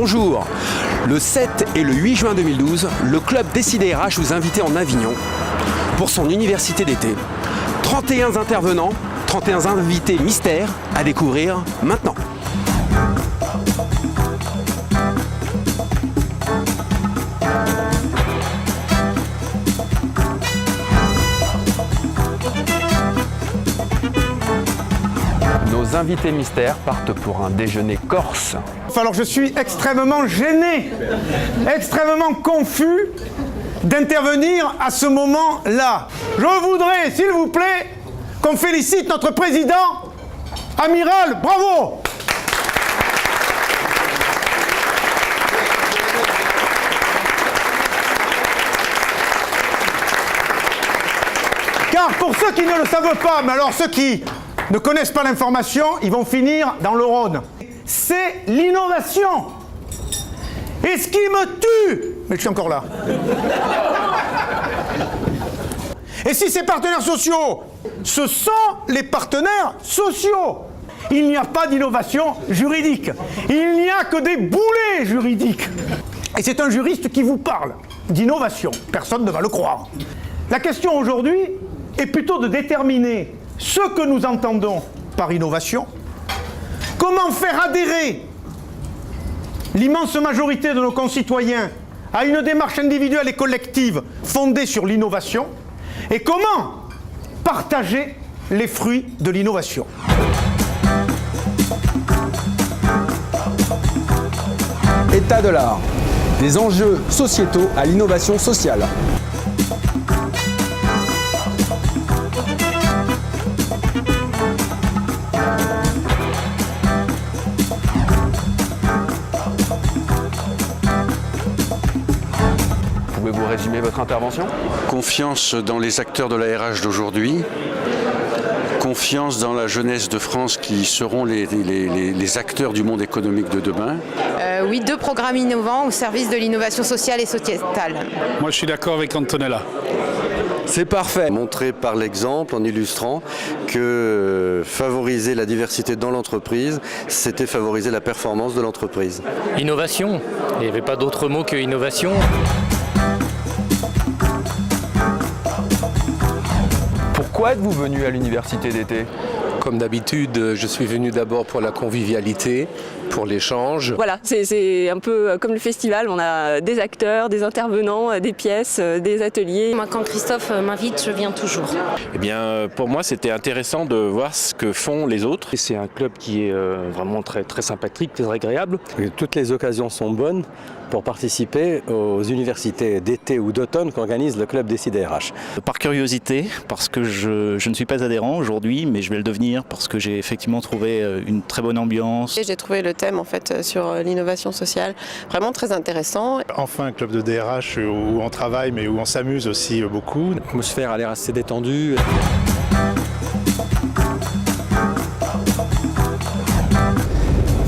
Bonjour. Le 7 et le 8 juin 2012, le club Décidé-RH vous invitait en Avignon pour son université d'été. 31 intervenants, 31 invités mystères à découvrir maintenant. Nos invités mystères partent pour un déjeuner corse. Alors je suis extrêmement gêné, extrêmement confus d'intervenir à ce moment-là. Je voudrais, s'il vous plaît, qu'on félicite notre président, Amiral, bravo! Car pour ceux qui ne le savent pas, mais alors ceux qui ne connaissent pas l'information, ils vont finir dans le Rhône. C'est l'innovation. Et ce qui me tue, mais je suis encore là. Et si ces partenaires sociaux, ce sont les partenaires sociaux, il n'y a pas d'innovation juridique. Il n'y a que des boulets juridiques. Et c'est un juriste qui vous parle d'innovation. Personne ne va le croire. La question aujourd'hui est plutôt de déterminer ce que nous entendons par innovation. Comment faire adhérer l'immense majorité de nos concitoyens à une démarche individuelle et collective fondée sur l'innovation? Et comment partager les fruits de l'innovation? État de l'art. Des enjeux sociétaux à l'innovation sociale. Pouvez-vous résumer votre intervention? Confiance dans les acteurs de la RH d'aujourd'hui, confiance dans la jeunesse de France qui seront les acteurs du monde économique de demain. Oui, 2 programmes innovants au service de l'innovation sociale et sociétale. Moi je suis d'accord avec Antonella. C'est parfait. Montrer par l'exemple, en illustrant, que favoriser la diversité dans l'entreprise, c'était favoriser la performance de l'entreprise. Innovation, il n'y avait pas d'autre mot que innovation. Pourquoi êtes-vous venu à l'université d'été? Comme d'habitude, je suis venu d'abord pour la convivialité, pour l'échange. Voilà, c'est un peu comme le festival, on a des acteurs, des intervenants, des pièces, des ateliers. Moi, quand Christophe m'invite, je viens toujours. Eh bien, pour moi, c'était intéressant de voir ce que font les autres. C'est un club qui est vraiment très sympathique, très agréable. Et toutes les occasions sont bonnes pour participer aux universités d'été ou d'automne qu'organise le club Décidé-RH. Par curiosité, parce que je ne suis pas adhérent aujourd'hui, mais je vais le devenir parce que j'ai effectivement trouvé une très bonne ambiance. J'ai trouvé le thème en fait sur l'innovation sociale vraiment très intéressant. Enfin un club de DRH où on travaille mais où on s'amuse aussi beaucoup. L'atmosphère a l'air assez détendue.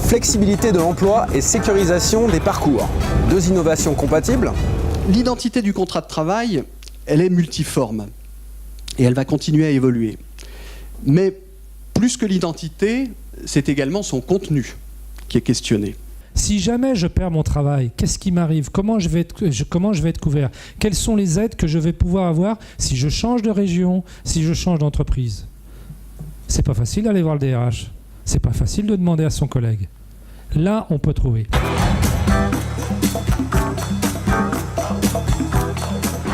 Flexibilité de l'emploi et sécurisation des parcours. 2 innovations compatibles? L'identité du contrat de travail, elle est multiforme et elle va continuer à évoluer. Mais plus que l'identité, c'est également son contenu qui est questionné. Si jamais je perds mon travail, qu'est-ce qui m'arrive? Comment je vais être couvert? Quelles sont les aides que je vais pouvoir avoir si je change de région, si je change d'entreprise? C'est pas facile d'aller voir le DRH. C'est pas facile de demander à son collègue. Là, on peut trouver.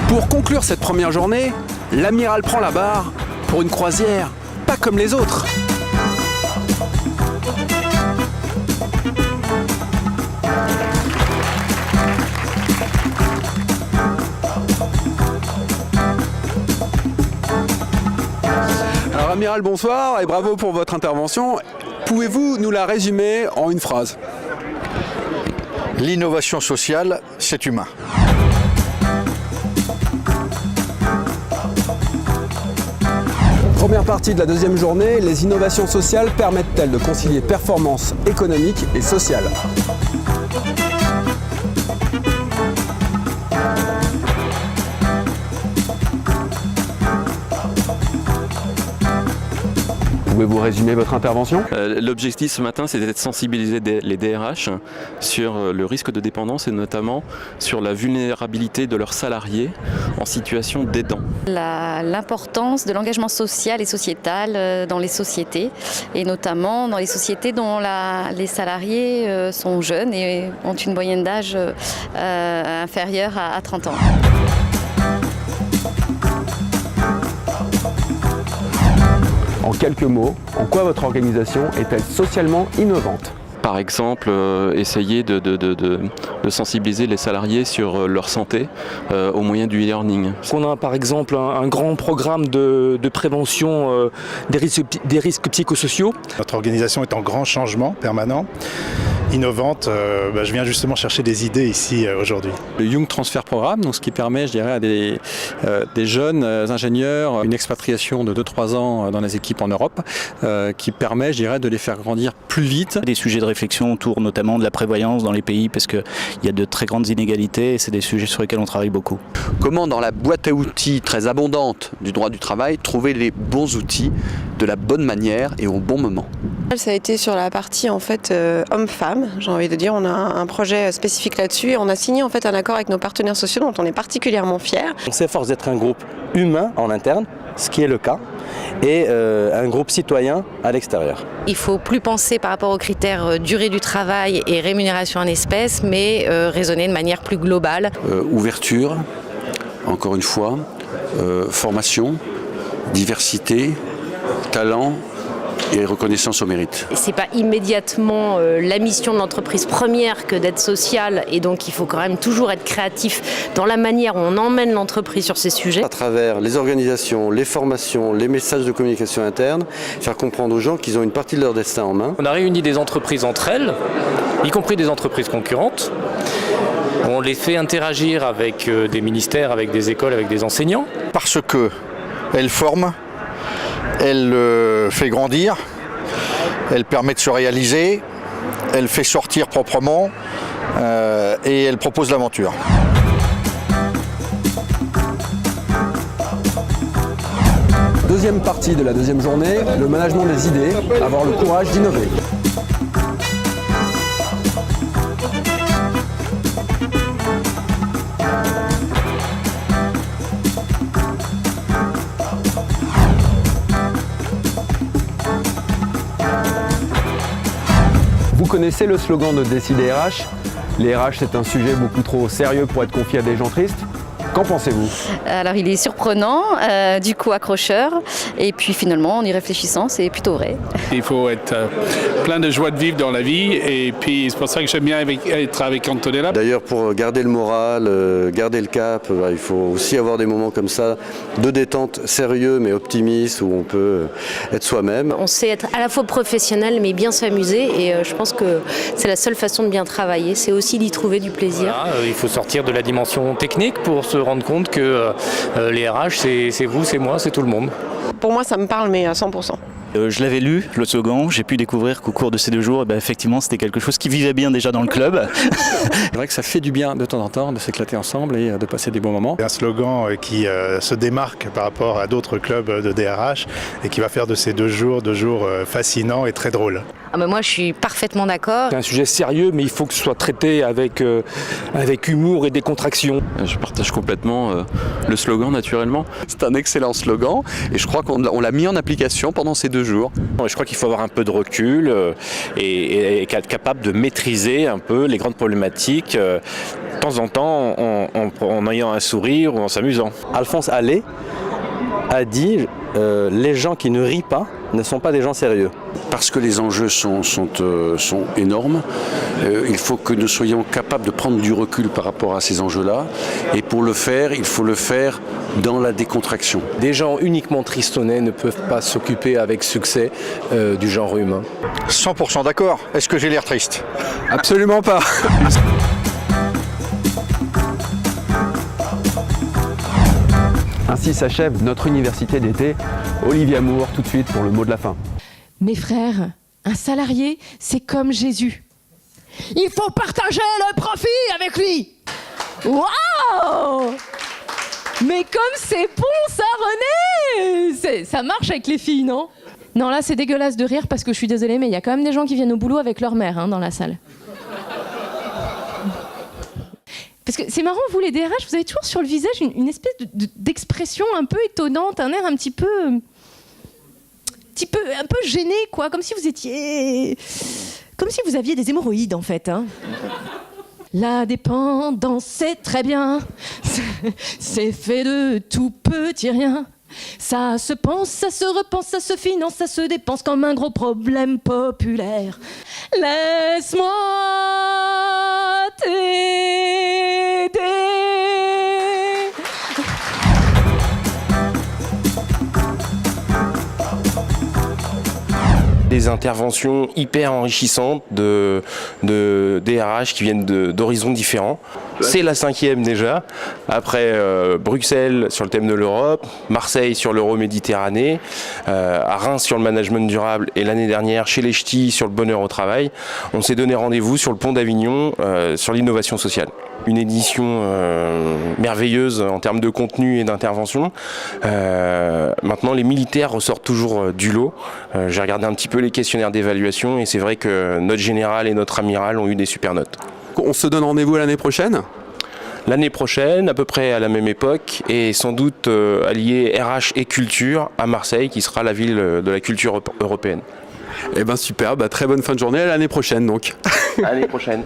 Pour conclure cette première journée, l'amiral prend la barre pour une croisière pas comme les autres. Alors amiral, bonsoir et bravo pour votre intervention. Pouvez-vous nous la résumer en une phrase? L'innovation sociale, c'est humain. Première partie de la deuxième journée, les innovations sociales permettent-elles de concilier performance économique et sociale? Pouvez-vous résumer votre intervention? L'objectif ce matin, c'était de sensibiliser les DRH sur le risque de dépendance et notamment sur la vulnérabilité de leurs salariés en situation d'aidant. L'importance de l'engagement social et sociétal dans les sociétés et notamment dans les sociétés dont les salariés sont jeunes et ont une moyenne d'âge inférieure à 30 ans. En quelques mots, en quoi votre organisation est-elle socialement innovante? Par exemple, essayer de sensibiliser les salariés sur leur santé au moyen du e-learning. On a par exemple un grand programme de prévention des risques psychosociaux. Notre organisation est en grand changement permanent, innovante. Je viens justement chercher des idées ici aujourd'hui. Le Young Transfer Programme, donc ce qui permet, je dirais, à des jeunes ingénieurs une expatriation de 2-3 ans dans les équipes en Europe, qui permet, je dirais, de les faire grandir plus vite. Des sujets de réflexion autour notamment de la prévoyance dans les pays parce qu'il y a de très grandes inégalités et c'est des sujets sur lesquels on travaille beaucoup. Comment dans la boîte à outils très abondante du droit du travail trouver les bons outils de la bonne manière et au bon moment? Ça a été sur la partie en fait homme-femme, j'ai envie de dire. On a un projet spécifique là-dessus et on a signé en fait un accord avec nos partenaires sociaux dont on est particulièrement fiers. On s'efforce d'être un groupe humain en interne, ce qui est le cas, et un groupe citoyen à l'extérieur. Il ne faut plus penser par rapport aux critères durée du travail et rémunération en espèces, mais raisonner de manière plus globale. Ouverture, encore une fois, formation, diversité, talent et reconnaissance au mérite. Ce n'est pas immédiatement la mission de l'entreprise première que d'être sociale et donc il faut quand même toujours être créatif dans la manière où on emmène l'entreprise sur ces sujets. À travers les organisations, les formations, les messages de communication interne, faire comprendre aux gens qu'ils ont une partie de leur destin en main. On a réuni des entreprises entre elles, y compris des entreprises concurrentes. On les fait interagir avec des ministères, avec des écoles, avec des enseignants. Parce que elle forme, elle fait grandir, elle permet de se réaliser, elle fait sortir proprement et elle propose l'aventure. Deuxième partie de la deuxième journée, le management des idées, avoir le courage d'innover. Vous connaissez le slogan de Décider RH? Les RH, c'est un sujet beaucoup trop sérieux pour être confié à des gens tristes. Qu'en pensez-vous? Alors il est surprenant, du coup accrocheur, et puis finalement en y réfléchissant c'est plutôt vrai. Il faut être plein de joie de vivre dans la vie et puis c'est pour ça que j'aime bien être avec Antonella. D'ailleurs pour garder le moral, garder le cap, il faut aussi avoir des moments comme ça de détente sérieux mais optimiste où on peut être soi-même. On sait être à la fois professionnel mais bien s'amuser et je pense que c'est la seule façon de bien travailler, c'est aussi d'y trouver du plaisir. Voilà, il faut sortir de la dimension technique pour se rendre compte que les RH c'est vous, c'est moi, c'est tout le monde. Pour moi ça me parle mais à 100%. Je l'avais lu, le slogan, j'ai pu découvrir qu'au cours de ces 2 jours, effectivement c'était quelque chose qui vivait bien déjà dans le club. C'est vrai que ça fait du bien de temps en temps de s'éclater ensemble et de passer des bons moments. C'est un slogan qui se démarque par rapport à d'autres clubs de DRH et qui va faire de ces 2 jours fascinants et très drôles. Ah ben moi je suis parfaitement d'accord. C'est un sujet sérieux mais il faut que ce soit traité avec humour et décontraction. Je partage complètement le slogan naturellement. C'est un excellent slogan et je crois qu'on l'a mis en application pendant ces 2 jours. Je crois qu'il faut avoir un peu de recul et être capable de maîtriser un peu les grandes problématiques de temps en temps en ayant un sourire ou en s'amusant. Alphonse Allais a dit les gens qui ne rient pas ne sont pas des gens sérieux. Parce que les enjeux sont énormes, il faut que nous soyons capables de prendre du recul par rapport à ces enjeux-là. Et pour le faire, il faut le faire dans la décontraction. Des gens uniquement tristonnés ne peuvent pas s'occuper avec succès du genre humain. 100% d'accord. Est-ce que j'ai l'air triste? Absolument pas. Ainsi s'achève notre université d'été. Olivia Moore, tout de suite pour le mot de la fin. Mes frères, un salarié, c'est comme Jésus. Il faut partager le profit avec lui. Waouh! Mais comme c'est bon, ça, René! Ça marche avec les filles, non? Non, là, c'est dégueulasse de rire parce que je suis désolée, mais il y a quand même des gens qui viennent au boulot avec leur mère dans la salle. Parce que c'est marrant, vous les DRH, vous avez toujours sur le visage une espèce d'expression un peu étonnante, un air un petit peu gêné, quoi, comme si vous étiez... Comme si vous aviez des hémorroïdes, en fait. Hein. La dépendance, c'est très bien, c'est fait de tout petit rien. Ça se pense, ça se repense, ça se finance, ça se dépense comme un gros problème populaire. Laisse-moi t'aider. Des interventions hyper enrichissantes de DRH qui viennent d'horizons différents. C'est la 5e déjà, après Bruxelles sur le thème de l'Europe, Marseille sur l'Euro-Méditerranée, à Reims sur le management durable et l'année dernière chez les Ch'tis sur le bonheur au travail. On s'est donné rendez-vous sur le pont d'Avignon sur l'innovation sociale. Une édition merveilleuse en termes de contenu et d'intervention. Maintenant, les militaires ressortent toujours du lot. J'ai regardé un petit peu les questionnaires d'évaluation et c'est vrai que notre général et notre amiral ont eu des super notes. On se donne rendez-vous l'année prochaine ? L'année prochaine, à peu près à la même époque, et sans doute allié RH et culture à Marseille, qui sera la ville de la culture européenne. Eh ben super, très bonne fin de journée, à l'année prochaine donc. À l'année prochaine.